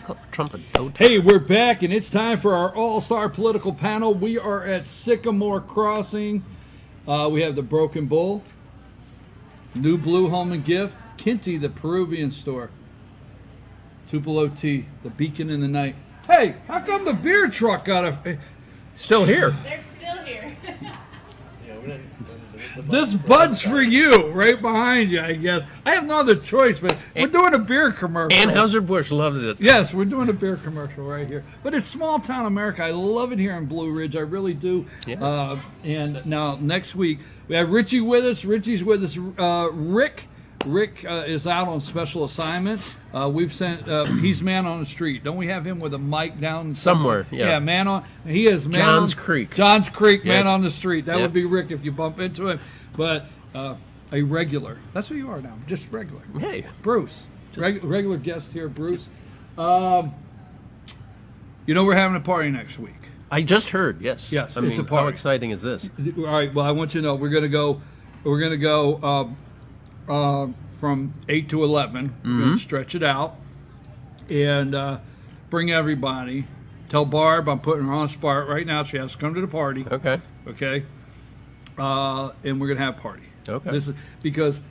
call Trump a dotard? Hey, we're back, and it's time for our all-star political panel. We are at Sycamore Crossing. We have the Broken Bull, New Blue Home and Gift, Kinty, the Peruvian store, Tupelo Tea, the Beacon in the Night. Hey, how come the beer truck got a... Still here. They're still here. This bud's for you, right behind you, I guess. I have no other choice, but we're doing a beer commercial. Anheuser-Busch loves it. Yes, we're doing a beer commercial right here. But it's small town America. I love it here in Blue Ridge. I really do. Yeah. And now next week, we have Richie with us. Richie's with us. Rick is out on special assignment. We've sent, he's man on the street. Don't we have him with a mic down somewhere? Yeah, man on. He is man Johns on, Creek. Johns Creek, yes. Man on the street. That would be Rick if you bump into him. But a regular. That's who you are now. Just regular. Hey, Bruce. Regular guest here, Bruce. You know we're having a party next week. I just heard. Yes. Yes. I mean, it's a party. how exciting is this? All right. Well, I want you to know we're gonna go. From 8 to 11. We're going to stretch it out and bring everybody. Tell Barb I'm putting her on the spot right now. She has to come to the party. Okay. Okay. And we're going to have a party. Okay. This is because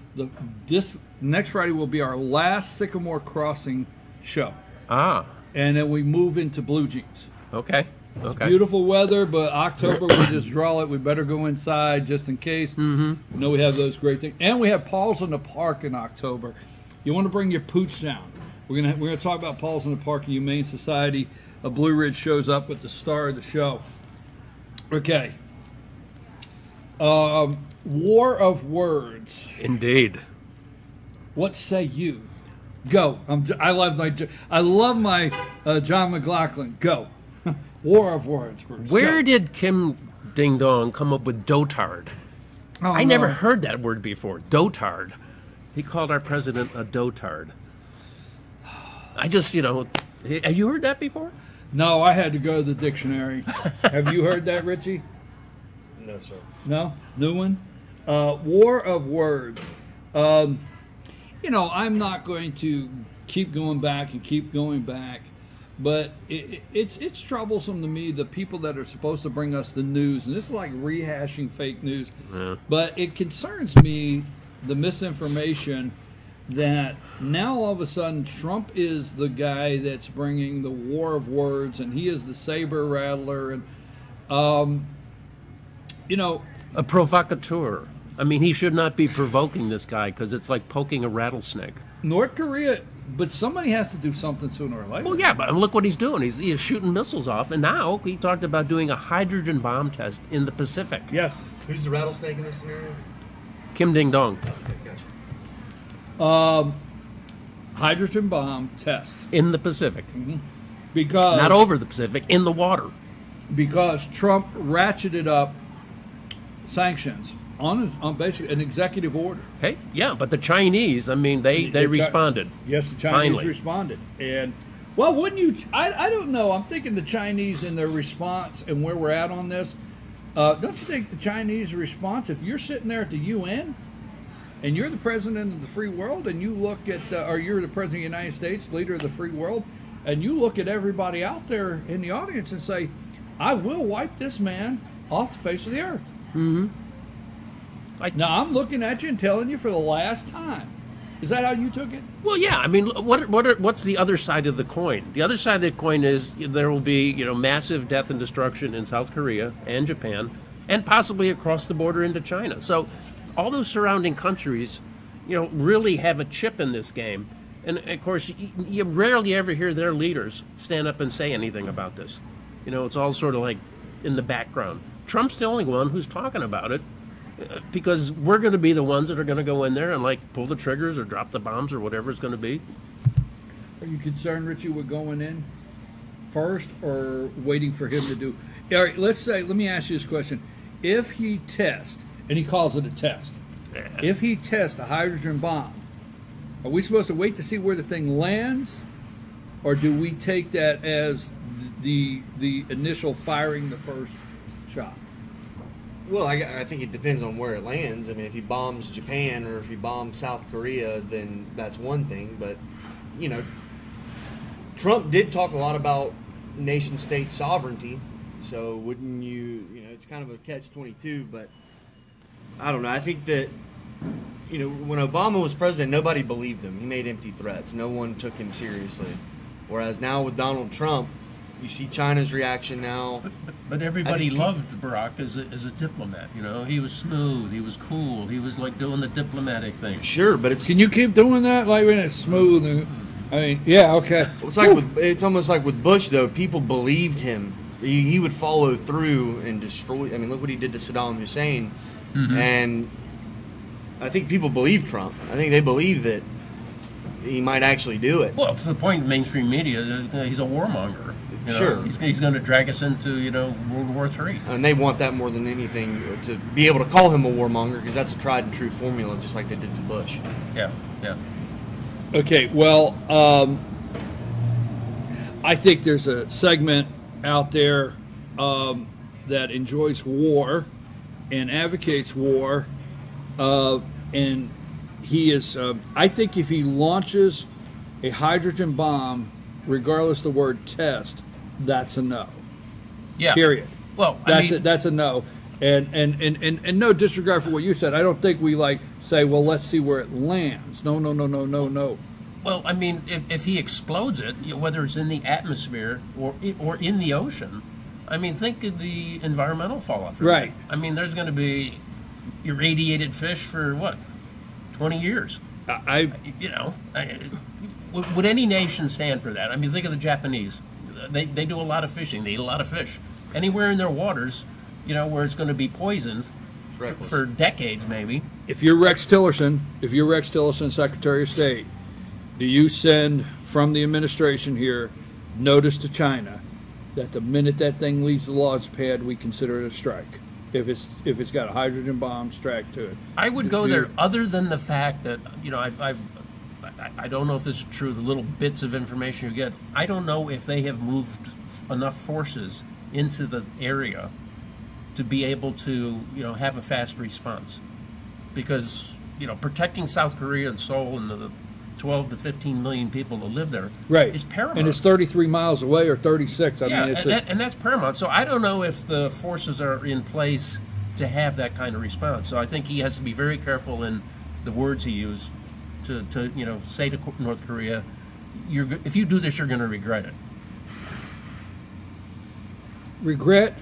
this next Friday will be our last Sycamore Crossing show. Ah. And then we move into Blue Jeans. Okay. Okay. Beautiful weather, but October we just draw it. We better go inside just in case. You know we have those great things, and we have Paul's in the Park in October. You want to bring your pooch down. We're gonna talk about Paul's in the Park. The Humane Society of Blue Ridge shows up with the star of the show. Okay. War of words. Indeed. What say you? Go. I love my John McLaughlin. Go. War of words, Bruce. Where did Kim Ding Dong come up with dotard? Oh, I never heard that word before. Dotard. He called our president a dotard. I just, have you heard that before? No, I had to go to the dictionary. Have you heard that, Richie? No, sir. No? New one? War of words. I'm not going to keep going back and keep going back. But it's troublesome to me, the people that are supposed to bring us the news, and this is like rehashing fake news, but it concerns me, the misinformation, that now all of a sudden Trump is the guy that's bringing the war of words, and he is the saber rattler, and, A provocateur. I mean, he should not be provoking this guy because it's like poking a rattlesnake. North Korea... But somebody has to do something sooner or later. Well, yeah, but look what he's doing. He's shooting missiles off, and now he talked about doing a hydrogen bomb test in the Pacific. Yes. Who's the rattlesnake in this scenario? Kim Ding Dong. Okay, gotcha. Hydrogen bomb test. In the Pacific. Because... Not over the Pacific, in the water. Because Trump ratcheted up sanctions on basically an executive order. Hey, yeah, but the Chinese, I mean, they responded. Yes, the Chinese responded. And, well, wouldn't you... I don't know. I'm thinking the Chinese in their response and where we're at on this. Don't you think the Chinese response, if you're sitting there at the UN and you're the president of the free world and you look at... or you're the president of the United States, leader of the free world, and you look at everybody out there in the audience and say, I will wipe this man off the face of the earth. Now, I'm looking at you and telling you for the last time. Is that how you took it? Well, yeah. I mean, what's the other side of the coin? The other side of the coin is there will be, massive death and destruction in South Korea and Japan, and possibly across the border into China. So, all those surrounding countries, really have a chip in this game. And of course, you rarely ever hear their leaders stand up and say anything about this. It's all sort of like in the background. Trump's the only one who's talking about it. Because we're going to be the ones that are going to go in there and pull the triggers or drop the bombs or whatever it's going to be. Are you concerned, Richie, with going in first or waiting for him to do? All right, let me ask you this question. If he tests, and he calls it a test, if he tests a hydrogen bomb, are we supposed to wait to see where the thing lands? Or do we take that as the initial firing the first shot? Well, I think it depends on where it lands. I mean, if he bombs Japan or if he bombs South Korea, then that's one thing. But, Trump did talk a lot about nation-state sovereignty, so wouldn't you know, it's kind of a catch-22, but I don't know. I think that, you know, when Obama was president, nobody believed him. He made empty threats. No one took him seriously. Whereas now with Donald Trump, you see China's reaction now. But everybody loved Barack as a diplomat. You know, he was smooth, he was cool, he was like doing the diplomatic thing. Sure, but it's... Can you keep doing that? Like when it's smooth and... I mean, yeah, okay. It's like it's almost like with Bush, though. People believed him. He would follow through and destroy. I mean, look what he did to Saddam Hussein. And I think people believe Trump. I think they believe that he might actually do it. Well, to the point in mainstream media, he's a warmonger. You know, sure. He's going to drag us into, you know, World War III. And they want that more than anything, to be able to call him a warmonger, because that's a tried and true formula, just like they did to Bush. Yeah, yeah. Okay, well, I think there's a segment out there that enjoys war and advocates war, and he is, I think if he launches a hydrogen bomb, regardless of the word test, that's a no. Yeah. Period. Well, That's a no. And no disregard for what you said. I don't think we like say, well, let's see where it lands. No. Well, I mean, if he explodes it, you know, whether it's in the atmosphere or in the ocean, I mean, think of the environmental fallout. Right. I mean, there's going to be irradiated fish for what, 20 years? Would any nation stand for that? I mean, think of the Japanese. They do a lot of fishing. They eat a lot of fish. Anywhere in their waters, you know, where it's going to be poisoned for decades, maybe. If you're Rex Tillerson, Secretary of State, do you send from the administration here notice to China that the minute that thing leaves the launch pad, we consider it a strike? If it's got a hydrogen bomb strapped to it, I would go there. Other than the fact that, you know, I don't know if this is true. The little bits of information you get, I don't know if they have moved enough forces into the area to be able to, you know, have a fast response, because, you know, protecting South Korea and Seoul and the 12 to 15 million people that live there is paramount. And it's 33 miles away or 36. I mean, and that's paramount. So I don't know if the forces are in place to have that kind of response. So I think he has to be very careful in the words he uses to you know, say to North Korea, if you do this, you're going to regret it. Regret?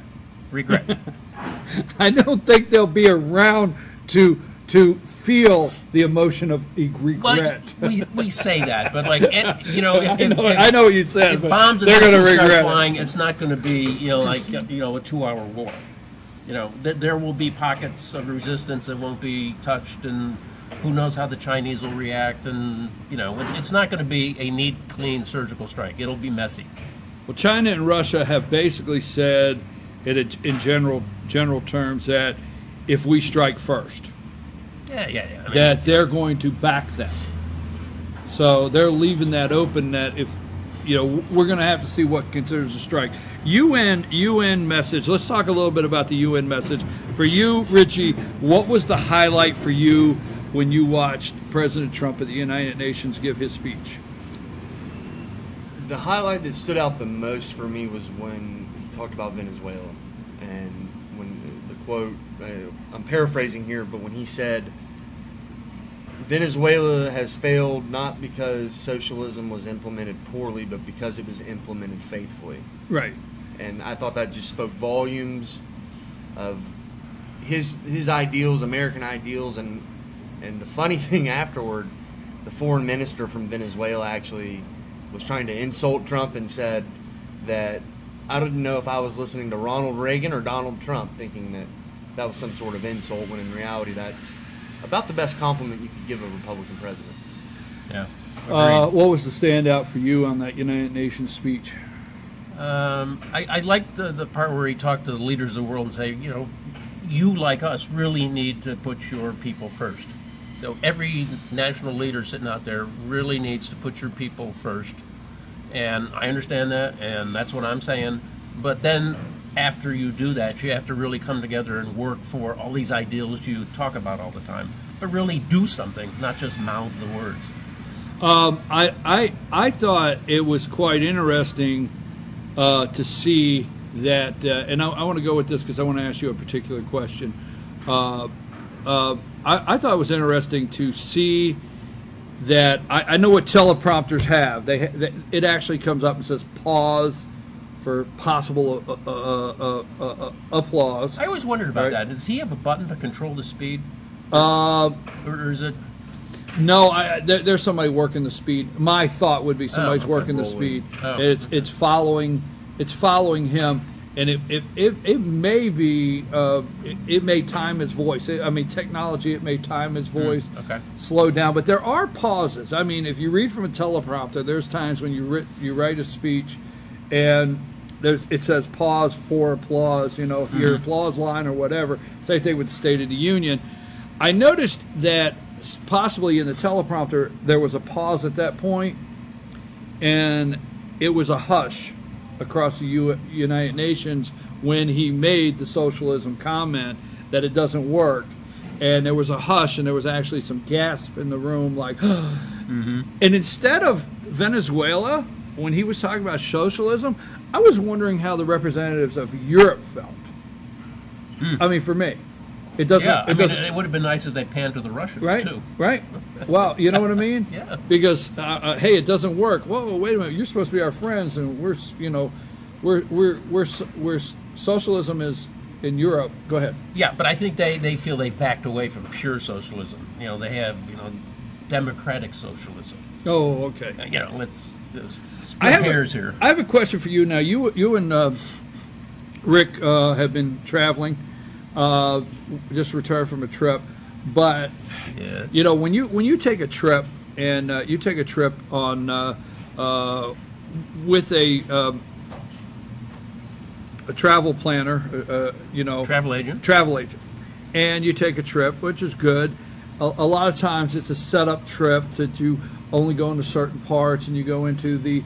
I don't think they'll be around to feel the emotion of regret. Well, we say that, but like, you know, I know what you said. If bombs and they're going to start regret flying, it's not going to be, you know, like, you know, a 2-hour war. You know, there will be pockets of resistance that won't be touched, and who knows how the Chinese will react, and, you know, it's not going to be a neat, clean surgical strike. It'll be messy. Well, China and Russia have basically said, in general terms, that if we strike first, I mean, that they're going to back them. So they're leaving that open, that if, you know, we're going to have to see what considers a strike. UN message. Let's talk a little bit about the UN message. For you, Richie, what was the highlight for you when you watched President Trump at the United Nations give his speech? The highlight that stood out the most for me was when he talked about Venezuela, and when the quote, I'm paraphrasing here, but when he said, Venezuela has failed not because socialism was implemented poorly, but because it was implemented faithfully. Right. And I thought that just spoke volumes of his ideals, American ideals, and the funny thing afterward, the foreign minister from Venezuela actually was trying to insult Trump and said that I didn't know if I was listening to Ronald Reagan or Donald Trump, thinking that was some sort of insult, when in reality that's about the best compliment you could give a Republican president. Yeah. What was the standout for you on that United Nations speech? I liked the part where he talked to the leaders of the world and say, you know, you, like us, really need to put your people first. So every national leader sitting out there really needs to put your people first. And I understand that, and that's what I'm saying. But then after you do that, you have to really come together and work for all these ideals you talk about all the time. But really do something, not just mouth the words. I thought it was quite interesting to see that, and I want to go with this because I want to ask you a particular question. I thought it was interesting to see that I know what teleprompters have. It actually comes up and says pause for possible applause. I always wondered about that. Does he have a button to control the speed? Or is it? No, there's somebody working the speed. My thought would be somebody's working the speed. Oh. It's following him, and it may be it may time his voice. I mean, technology, it may time his voice, slow down. But there are pauses. I mean, if you read from a teleprompter, there's times when you write a speech, and it says pause for applause. You know, your applause line or whatever. Same thing with the State of the Union. I noticed that possibly in the teleprompter there was a pause at that point, and it was a hush across the United Nations when he made the socialism comment that it doesn't work, and there was a hush, and there was actually some gasp in the room, like and instead of Venezuela, when he was talking about socialism, I was wondering how the representatives of Europe felt. I mean, for me, it doesn't. Yeah, it would have been nice if they panned to the Russians too. Right. Well, you know what I mean? Yeah. Because hey, it doesn't work. Whoa, wait a minute. You're supposed to be our friends, and we're socialism is in Europe. Go ahead. Yeah, but I think they feel they've backed away from pure socialism. You know, they have democratic socialism. Oh, okay. Let's split hairs here. I have a question for you now. You and Rick have been traveling. Just returned from a trip, but yes. When you take a trip and you take a trip on with a travel planner, travel agent, and you take a trip, which is good. A lot of times it's a setup trip that you only go into certain parts, and you go into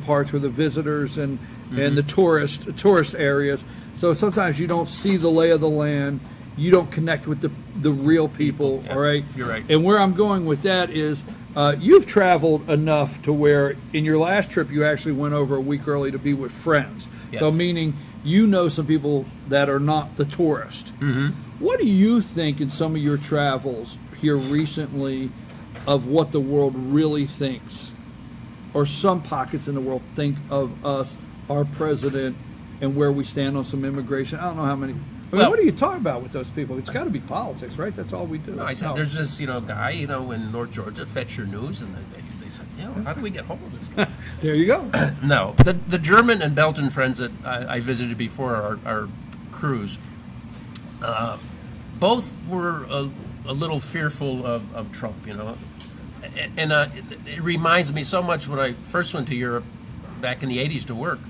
parts with the visitors and the tourist areas. So sometimes you don't see the lay of the land. You don't connect with the real people. Yeah, all right, you're right. And where I'm going with that is, you've traveled enough to where in your last trip you actually went over a week early to be with friends. Yes. So meaning you know some people that are not the tourist. What do you think in some of your travels here recently of what the world really thinks, or some pockets in the world think of us, our president, and where we stand on some immigration? I don't know how many. What do you talk about with those people? It's got to be politics, right? That's all we do. No, I said there's this guy in North Georgia, FetchYourNews, and they said, how do we get hold of this guy? There you go. No, the German and Belgian friends that I visited before our cruise, both were a little fearful of Trump, and it reminds me so much when I first went to Europe back in the 80s to work.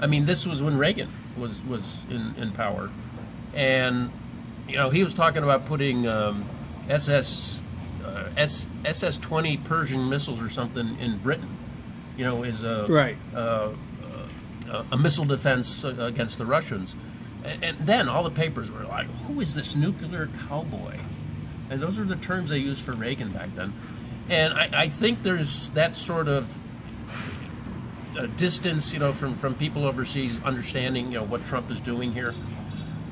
I mean, this was when Reagan was in power, and he was talking about putting SS-20 Pershing missiles or something in Britain, as a missile defense against the Russians. And then all the papers were like, who is this nuclear cowboy? And those are the terms they used for Reagan back then. And I think there's that sort of distance, from people overseas understanding, what Trump is doing here.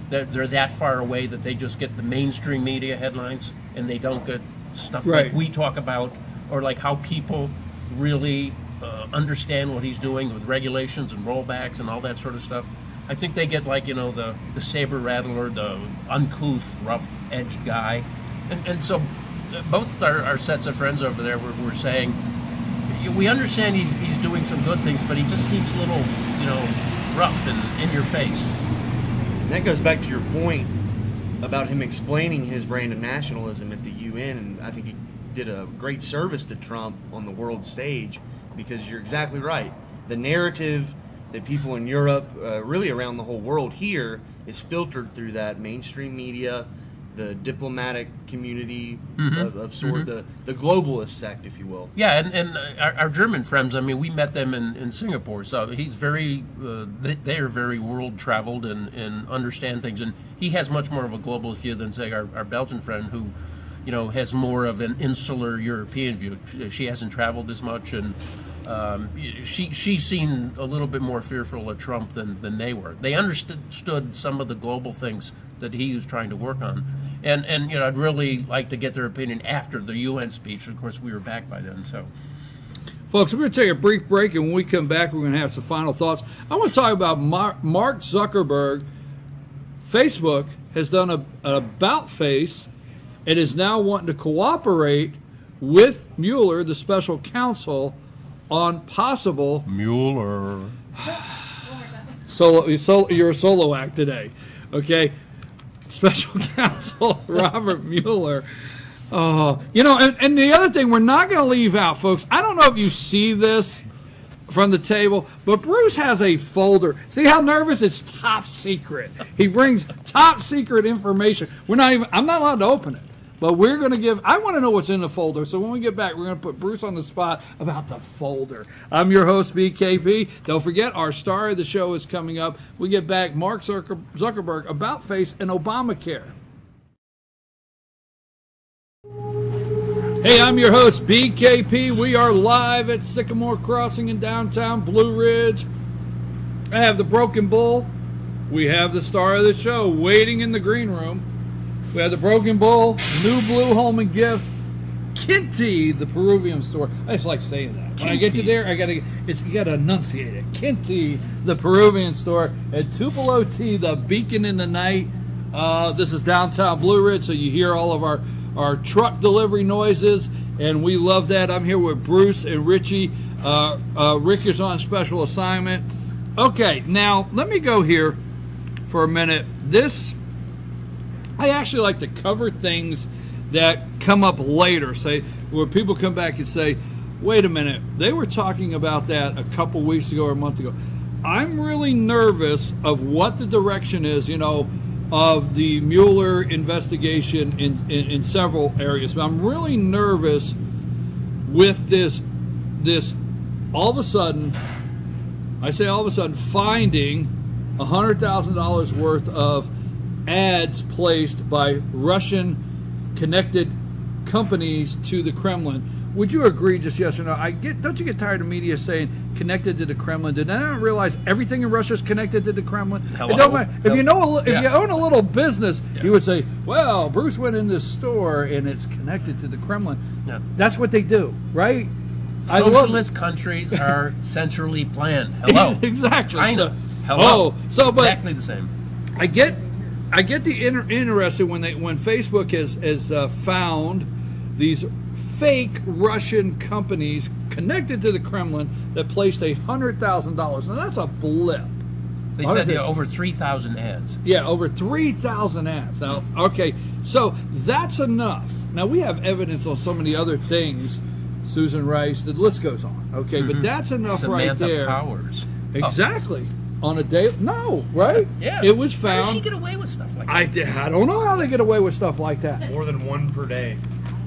They're that far away that they just get the mainstream media headlines, and they don't get stuff like we talk about, or like how people really understand what he's doing with regulations and rollbacks and all that sort of stuff. I think they get like, the saber rattler, the uncouth, rough-edged guy. And so both our sets of friends over there were saying, we understand he's doing some good things, but he just seems a little, rough and in your face. And that goes back to your point about him explaining his brand of nationalism at the UN, and I think he did a great service to Trump on the world stage, because you're exactly right. The narrative that people in Europe, really around the whole world here, is filtered through that mainstream media, the diplomatic community of sort, the globalist sect, if you will. Yeah, and our German friends, I mean, we met them in Singapore, so he's very, they are very world-traveled and understand things, and he has much more of a globalist view than, say, our Belgian friend, who, has more of an insular European view. She hasn't traveled as much, and she's seen a little bit more fearful of Trump than they were. They understood some of the global things that he was trying to work on. And I'd really like to get their opinion after the UN speech. Of course, we were back by then, so. Folks, we're going to take a brief break, and when we come back, we're going to have some final thoughts. I want to talk about Mark Zuckerberg. Facebook has done an about face and is now wanting to cooperate with Mueller, the special counsel, on possible Mueller. You're a solo act today, okay? Special counsel Robert Mueller. And the other thing we're not going to leave out, folks, I don't know if you see this from the table, but Bruce has a folder. See how nervous? It's top secret. He brings top secret information. I'm not allowed to open it, but we're going to I want to know what's in the folder. So when we get back, we're going to put Bruce on the spot about the folder. I'm your host, BKP. Don't forget, our star of the show is coming up. We get back, Mark Zuckerberg, about face, and Obamacare. Hey, I'm your host, BKP. We are live at Sycamore Crossing in downtown Blue Ridge. I have the Broken Bull. We have the star of the show waiting in the green room. We have the Broken Bull, new blue home and gift, Kinty, the Peruvian store. I just like saying that. When I get to there, you gotta enunciate it. Kinty, the Peruvian store, and Tupelo Tea, the beacon in the night. This is downtown Blue Ridge, so you hear all of our truck delivery noises, and we love that. I'm here with Bruce and Richie. Rick is on special assignment. Okay, now let me go here for a minute. I actually like to cover things that come up later, say where people come back and say, wait a minute, they were talking about that a couple weeks ago or a month ago. I'm really nervous of what the direction is, of the Mueller investigation in several areas. But I'm really nervous with this all of a sudden, finding $100,000 worth of ads placed by Russian-connected companies to the Kremlin. Would you agree, just yes or no? Don't you get tired of media saying connected to the Kremlin? Did I not realize everything in Russia is connected to the Kremlin? Hello? It don't matter. If you own a little business, you would say, well, Bruce went in this store and it's connected to the Kremlin. Yeah. That's what they do, right? Socialist countries are centrally planned. Hello. Exactly. China. Hello. But exactly the same. I get the interested when Facebook has found these fake Russian companies connected to the Kremlin that placed $100,000. Now that's a blip. They said over 3,000 ads. Yeah, over 3,000 ads. Now, okay, so that's enough. Now we have evidence on so many other things. Susan Rice, the list goes on. Okay, but that's enough Samantha right there. Powers. Exactly. On a day, no, right? Yeah. It was found. How did she get away with stuff like that? I don't know how they get away with stuff like that. More than one per day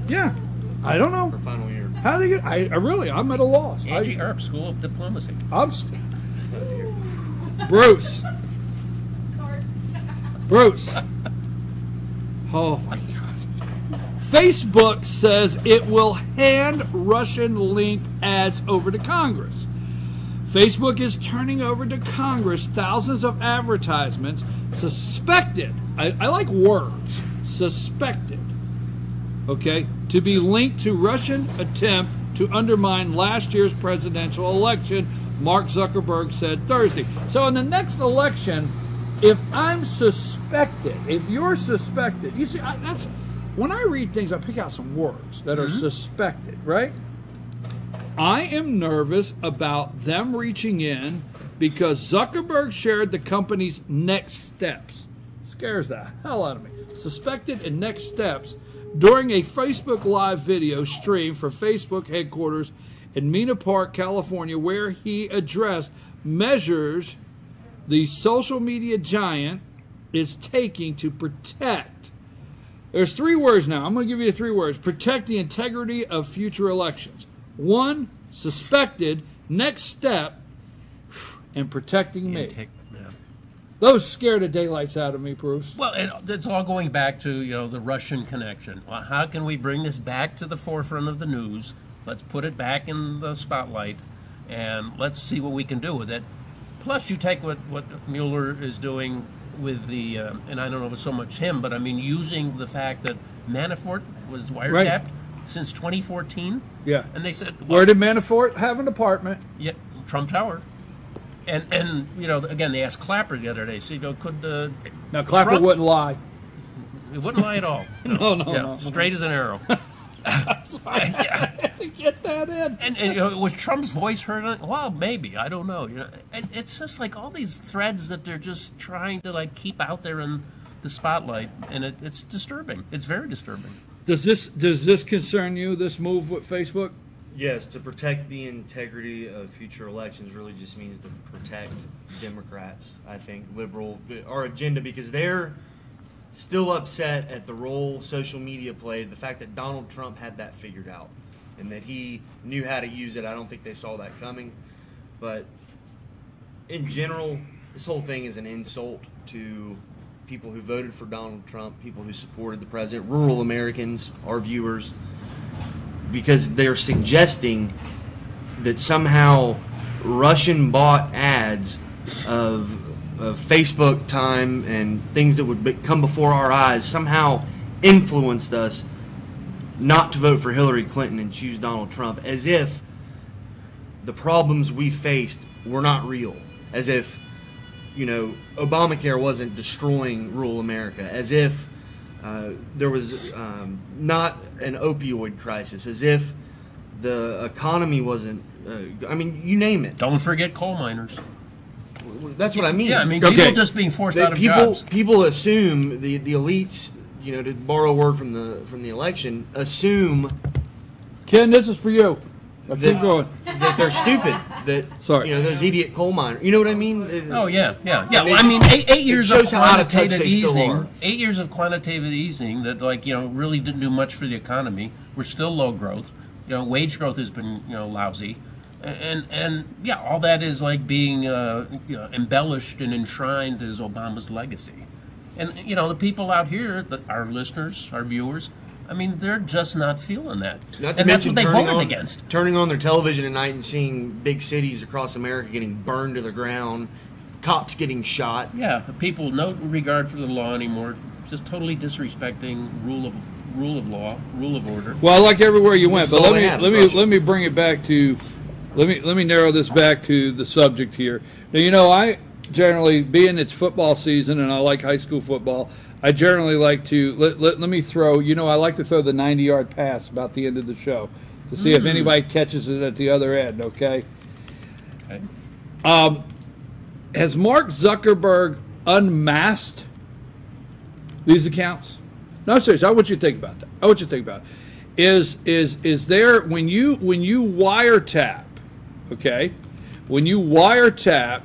Yeah, I don't know. for final year. How do you get? I'm at a loss. Angie Earp, School of Diplomacy. Bruce. Oh my gosh. Facebook says it will hand Russian-linked ads over to Congress. Facebook is turning over to Congress thousands of advertisements suspected. I like words. Suspected. Okay, to be linked to Russian attempt to undermine last year's presidential election, Mark Zuckerberg said Thursday. So in the next election, if I'm suspected, if you're suspected, you see, that's when I read things, I pick out some words that are suspected, right? I am nervous about them reaching in because Zuckerberg shared the company's next steps. Scares the hell out of me. Suspected and next steps during a Facebook Live video stream for Facebook headquarters in Mena Park, California, where he addressed measures the social media giant is taking to protect. There's 3 words now. I'm going to give you the 3 words. Protect the integrity of future elections. 1, suspected, next step, and protecting me. Those scare the daylights out of me, Bruce. Well, it's all going back to, the Russian connection. Well, how can we bring this back to the forefront of the news? Let's put it back in the spotlight, and let's see what we can do with it. Plus, you take what Mueller is doing with the, and I don't know if it's so much him, but I mean using the fact that Manafort was wiretapped since 2014. Yeah. And they said, well, where did Manafort have an apartment? Yeah, Trump Tower. And again, they asked Clapper the other day. So could now Clapper Trump, wouldn't lie. He wouldn't lie at all. No. Straight as an arrow. Get that in. And was Trump's voice heard? Well, maybe. I don't know. It's just like all these threads that they're just trying to keep out there in the spotlight, and it's disturbing. It's very disturbing. Does this concern you? This move with Facebook? Yes, to protect the integrity of future elections really just means to protect Democrats. I think our agenda, because they're still upset at the role social media played, the fact that Donald Trump had that figured out and that he knew how to use it. I don't think they saw that coming. But in general, this whole thing is an insult to people who voted for Donald Trump, people who supported the president, rural Americans, our viewers, because they're suggesting that somehow Russian bought ads of Facebook time and things that would come before our eyes somehow influenced us not to vote for Hillary Clinton and choose Donald Trump, as if the problems we faced were not real, as if Obamacare wasn't destroying rural America, as if there was not an opioid crisis, as if the economy wasn't, you name it. Don't forget coal miners. That's what I mean. Yeah, people just being forced out of jobs. People assume, the elites, to borrow a word from the election, assume. Ken, this is for you. Keep going. That they're stupid. That those idiot coal miners. You know what I mean? Oh yeah. Well, 8 years of quantitative easing. 8 years of quantitative easing that really didn't do much for the economy. We're still low growth. Wage growth has been lousy. And all that is being embellished and enshrined as Obama's legacy. And the people out here, our listeners, our viewers, they're just not feeling that. Not to mention that's what they voted against. Turning on their television at night and seeing big cities across America getting burned to the ground, cops getting shot. Yeah, people no regard for the law anymore, just totally disrespecting rule of law, rule of order. Well, I like everywhere you went, but let me bring it back to. Let me narrow this back to the subject here. Now, I generally, being it's football season and I like high school football, I generally like to, let me throw, I like to throw the 90-yard pass about the end of the show to see if anybody catches it at the other end, okay? Has Mark Zuckerberg unmasked these accounts? No, seriously, I want you to think about that. Is there, when you wiretap, okay, when you wiretap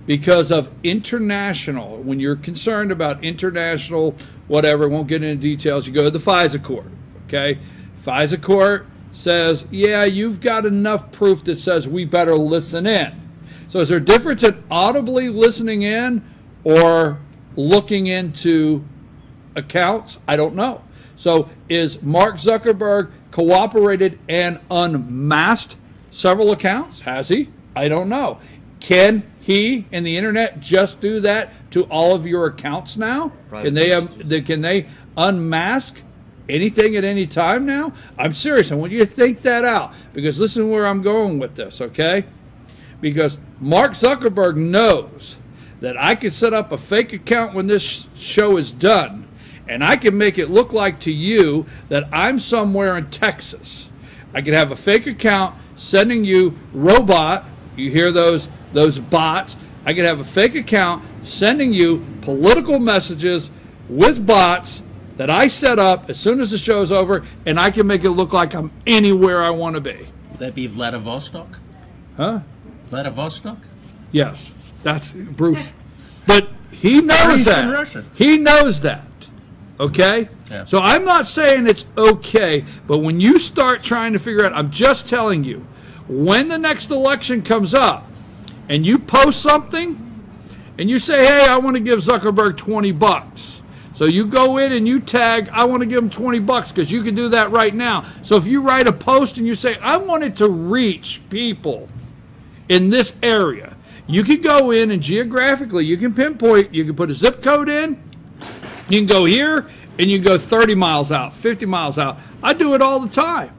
because of international, when you're concerned about international whatever, won't get into details, you go to the FISA court, okay? FISA court says, yeah, you've got enough proof that says we better listen in. So is there a difference in audibly listening in or looking into accounts? I don't know. So is Mark Zuckerberg cooperated and unmasked several accounts? Has he? I don't know. Can he and the internet just do that to all of your accounts now? Can they unmask anything at any time now? I'm serious. I want you to think that out, because listen where I'm going with this, okay? Because Mark Zuckerberg knows that I could set up a fake account when this show is done, and I can make it look like to you that I'm somewhere in Texas. I could have a fake account sending you robot, you hear those bots. I could have a fake account sending you political messages with bots that I set up as soon as the show's over, and I can make it look like I'm anywhere I want to be. Would that be Vladivostok? Huh? Vladivostok? Yes, that's Bruce. But he knows that. Russia. He knows that. Okay? Yeah. So I'm not saying it's okay, but when you start trying to figure out, I'm just telling you, when the next election comes up and you post something and you say, hey, I want to give Zuckerberg $20. So you go in and you tag, I want to give him $20 because you can do that right now. So if you write a post and you say, I want it to reach people in this area, you can go in and geographically, you can pinpoint, you can put a zip code in, you can go here, and you can go 30 miles out, 50 miles out. I do it all the time.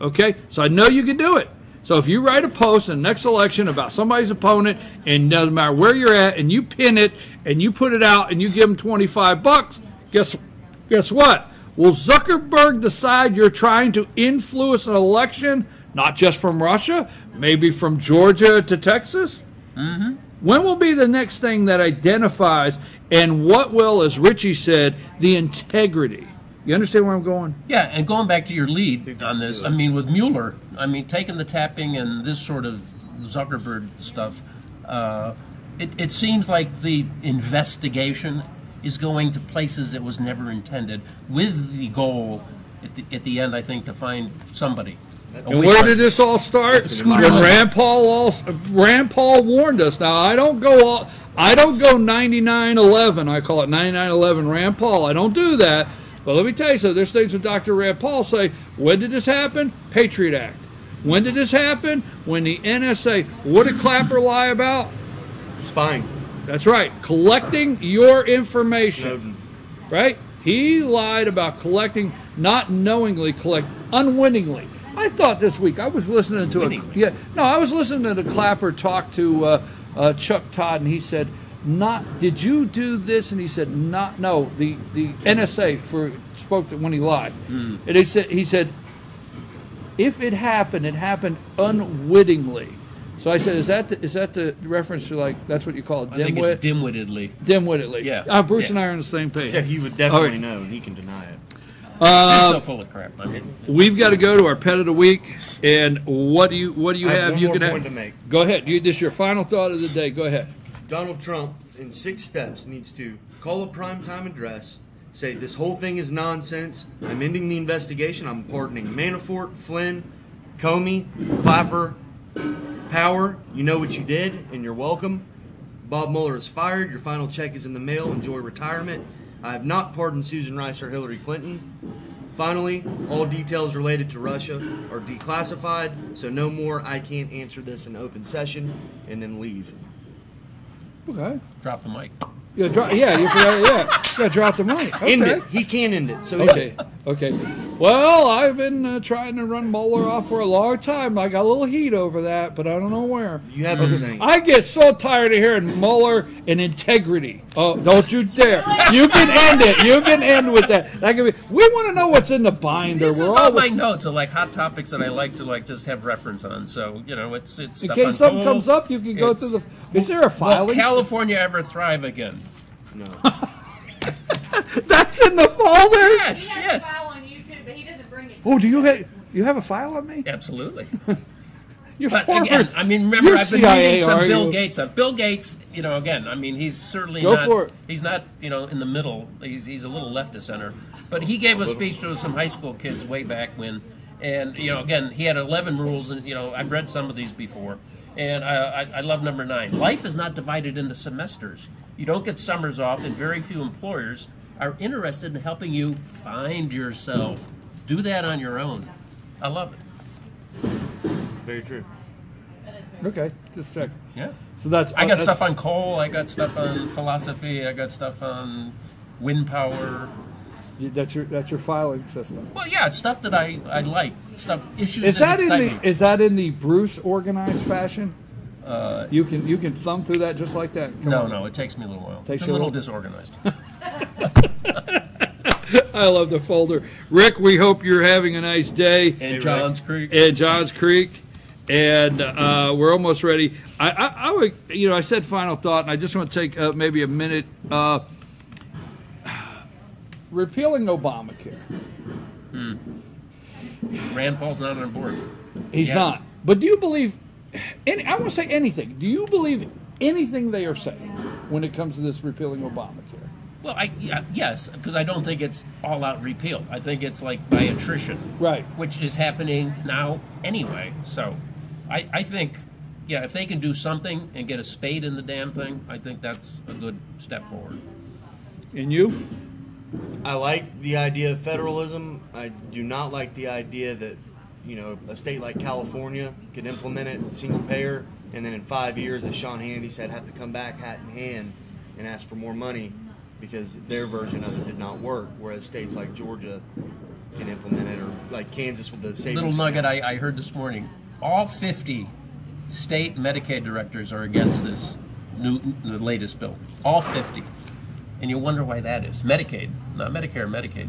Okay, so I know you can do it. So if you write a post in the next election about somebody's opponent, and no matter where you're at, and you pin it, and you put it out, and you give them $25, guess what? Will Zuckerberg decide you're trying to influence an election, not just from Russia, maybe from Georgia to Texas? Mm-hmm. When will be the next thing that identifies, and what will, as Richie said, the integrity? You understand where I'm going? Yeah, and going back to your lead on this, I mean, with Mueller, I mean, taking the tapping and this sort of Zuckerberg stuff, it seems like the investigation is going to places it was never intended, with the goal at the end, I think, to find somebody. And where did this all start? When Rand Paul warned us. Now I don't go 99-11. I call it 99-11 Rand Paul. I don't do that. But let me tell you something. There's things that Dr. Rand Paul say. When did this happen? Patriot Act. When did this happen? When the NSA. What did Clapper lie about? Spying. That's right. Collecting your information. Snowden. Right? He lied about collecting, not knowingly collect, unwittingly. I thought this week I was listening to I was listening to Clapper talk to Chuck Todd, and he said, did you do this? And he said, no. The NSA spoke when he lied, and he said, if it happened unwittingly. So I said, is that the reference to, like, that's what you call it, dimwit? I think it's dimwittedly. Dimwittedly. Yeah. Bruce and I are on the same page. He said he would definitely know, and he can deny it. He's so full of crap. I mean, we've got to go to our pet of the week, and what do you have? One You more can point to make. Go ahead. This is your final thought of the day. Go ahead. Donald Trump, in 6 steps, needs to call a primetime address, say this whole thing is nonsense, I'm ending the investigation, I'm pardoning Manafort, Flynn, Comey, Clapper, Power, you know what you did, and you're welcome. Bob Mueller is fired, your final check is in the mail, enjoy retirement. I have not pardoned Susan Rice or Hillary Clinton. Finally, all details related to Russia are declassified, so no more I can't answer this in open session, and then leave. Okay. drop the mic. You gotta drop the mic. Okay. End it. He can end it. So Okay. Well, I've been trying to run Mueller off for a long time. I got a little heat over that, but I don't know where. You have been saying. I get so tired of hearing Mueller and integrity. Oh, don't you dare! You can end it. You can end with that. We want to know what's in the binder. This is all my notes are like hot topics that I like to just have reference on. So it's in stuff case on something coal. comes up, you can go through the. Is there a filing? Will California ever thrive again? No. That's in the folder. Yes. Yes. File on YouTube, but he doesn't bring it. Oh, do you have a file on me? Absolutely. You're But former, again, I mean, remember, you're I've been CIA, reading some are Bill you? Gates stuff. Bill Gates, again, I mean, he's certainly Go not. for it. He's not, in the middle. He's a little left of center. But he gave a speech to some high school kids way back when, and again, he had 11 rules, and I've read some of these before, and I love number 9. Life is not divided into semesters. You don't get summers off, and very few employers are interested in helping you find yourself. Do that on your own. I love it. Very true. Okay, just check. Yeah. So that's I got stuff on coal. I got stuff on philosophy. I got stuff on wind power. That's your filing system. Well, yeah, it's stuff that I like. Issues Is that that excite me. is that in the Bruce organized fashion? You can thumb through that just like that. No, it takes me a little while. Takes It's a you a little little- disorganized. I love the folder. Rick, we hope you're having a nice day. And Johns Creek. And Johns Creek. And we're almost ready. I would, I said final thought, and I just want to take maybe a minute. Repealing Obamacare. Rand Paul's not on board. He's Yeah. not. But do you believe? I won't say anything. Do you believe anything they are saying when it comes to this repealing Obamacare? Well, yes, because I don't think it's all-out repeal. I think it's like by attrition. Right. Which is happening now anyway. So I think yeah, if they can do something and get a spade in the damn thing, I think that's a good step forward. And you? I like the idea of federalism. I do not like the idea that, a state like California could implement it single payer, and then in 5 years, as Sean Hannity said, have to come back hat in hand and ask for more money because their version of it did not work, whereas states like Georgia can implement it, or like Kansas with the savings. Little nugget I heard this morning. All 50 state Medicaid directors are against this the latest bill. All 50. And you wonder why that is. Medicaid, not Medicare, Medicaid.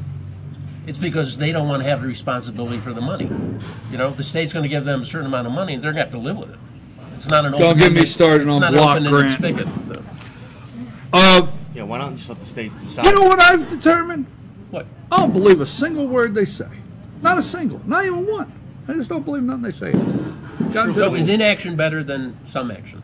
It's because they don't want to have the responsibility for the money. The state's going to give them a certain amount of money, and they're going to have to live with it. It's not an open. Don't get me started on block grant. Spigot. Yeah, why not just let the states decide? You know what I've determined? What? I don't believe a single word they say. Not a single. Not even one. I just don't believe nothing they say. So is inaction better than some action?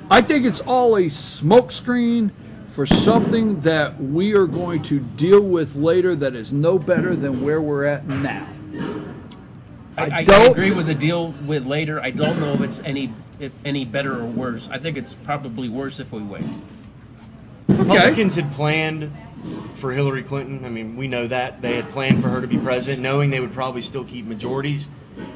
I think it's all a smokescreen for something that we are going to deal with later that is no better than where we're at now. I agree with the deal with later. I don't know if it's any better or worse. I think it's probably worse if we wait. Republicans had planned for Hillary Clinton. I mean, we know that. They had planned for her to be president, knowing they would probably still keep majorities,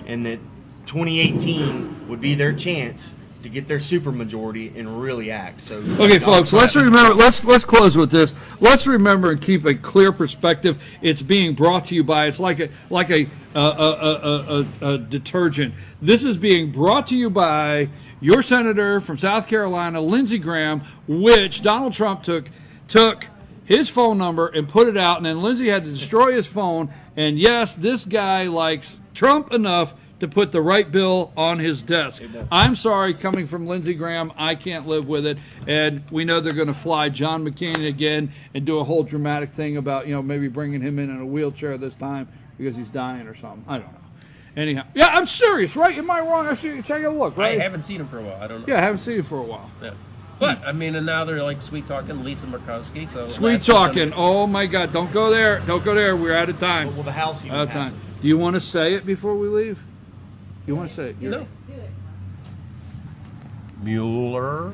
and that 2018 would be their chance to get their supermajority and really act. So, okay, folks, let's remember. Let's close with this. Let's remember and keep a clear perspective. It's being brought to you by. It's like a detergent. This is being brought to you by your senator from South Carolina, Lindsey Graham, which Donald Trump took his phone number and put it out, and then Lindsey had to destroy his phone. And yes, this guy likes Trump enough to put the right bill on his desk. I'm sorry, coming from Lindsey Graham, I can't live with it. And we know they're going to fly John McCain again and do a whole dramatic thing about, maybe bringing him in a wheelchair this time because he's dying or something. I don't know. Anyhow, yeah, I'm serious, right? Am I wrong? Take a look, right? I haven't seen him for a while. I don't know. Yeah, I haven't seen him for a while. Yeah. But, and now they're like sweet talking Lisa Murkowski. So sweet talking. Oh, my God. Don't go there. Don't go there. We're out of time. Well, the House even out of time. Do you want to say it before we leave? You want to say it? No. Do it. Mueller.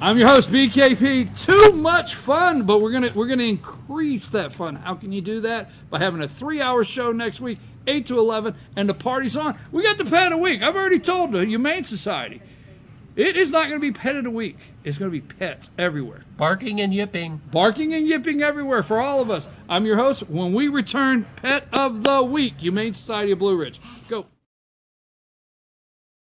I'm your host, BKP. Too much fun, but we're gonna increase that fun. How can you do that? By having a 3-hour show next week, 8 to 11, and the party's on. We got the pet of the week. I've already told the Humane Society. It is not going to be pet of the week. It's going to be pets everywhere. Barking and yipping. Barking and yipping everywhere for all of us. I'm your host. When we return, pet of the week, Humane Society of Blue Ridge. Go.